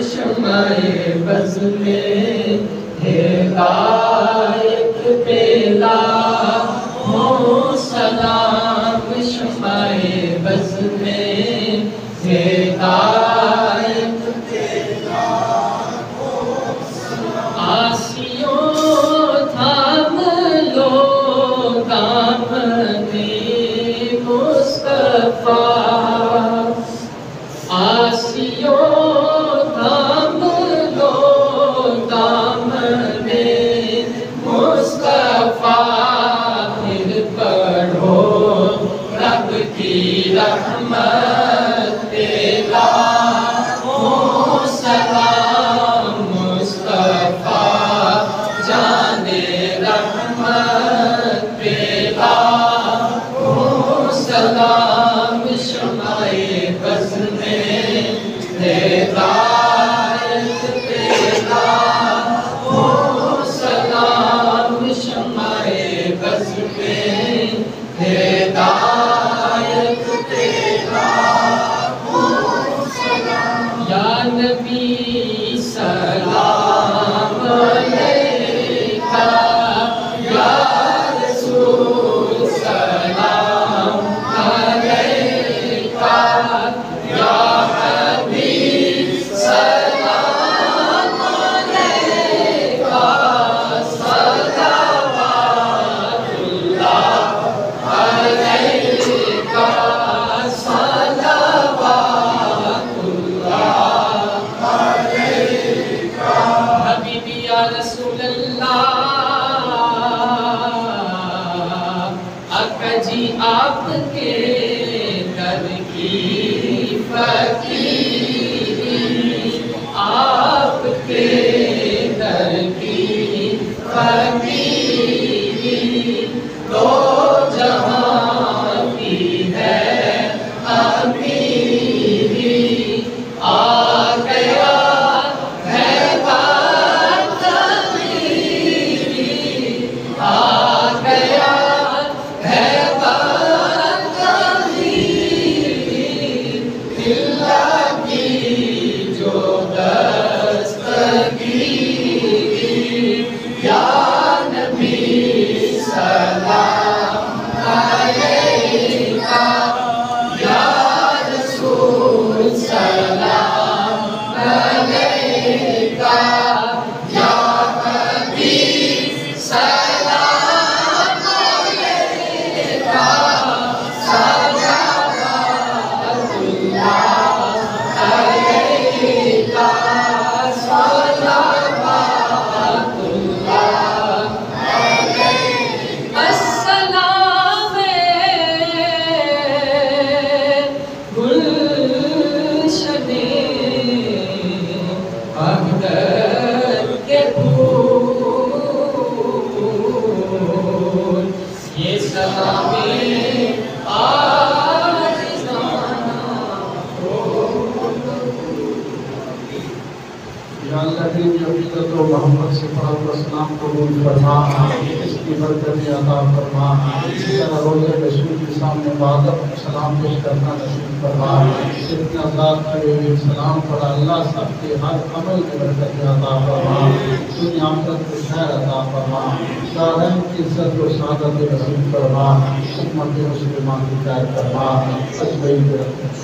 شمع بز میں ہدایت پیلا ہو سلام، شمع بز میں ہدایت پیلا ہو سلام، آسیوں تھام لو دامن مصطفیٰ، آسیوں تھام لو دامن مصطفیٰ، پھر پڑھو رب کی رحمت پیلا ہو سلام، مصطفیٰ جانے رحمت پیلا ہو سلام، شمع بز میں ہدایت پیلا ہو سلام، شمع بز میں ہدایت پیلا ہو سلام، یا نبی سلام علیکہ، یا رسول سلام علیکہ، یا حبیب سلام علیکہ، صلوات اللہ علیکہ، صلوات اللہ علیکہ، حبیبی یا رسول اللہ، آقا جی آپ کے در کی فقیری، آپ کے در کی فقیری، دو جہاں کی ہے امیری، آ گیا ہے بات میری، آ گیا ہے بات میری، اللہ کی جو دستگیری، یا نبی سلام علیکہ، یا رسول سلام علیکہ، یا حبیب سلام علیکہ، صلوات اللہ علیکہ، صلوات اللہ علیکہ، السلام گلشن وحدت کے پھول، یہ سلام یا اللہ دین کی عقیدت و محمد صفات و اسلام قبول فرما، اس کی برکت عطا فرما، اسی طرح روزہ رسول کے سامنے بادب سلام پیش کرنا نصیب فرما، اتنا ذات کے سلام پڑھا اللہ سب کے ہر عمل میں برکت عطا فرما، دنیا آخرت کو خیر عطا فرما، دارین کی عزت و سعادت نصیب فرما، امت مسلمان کی خیر فرما، اجمعین برکت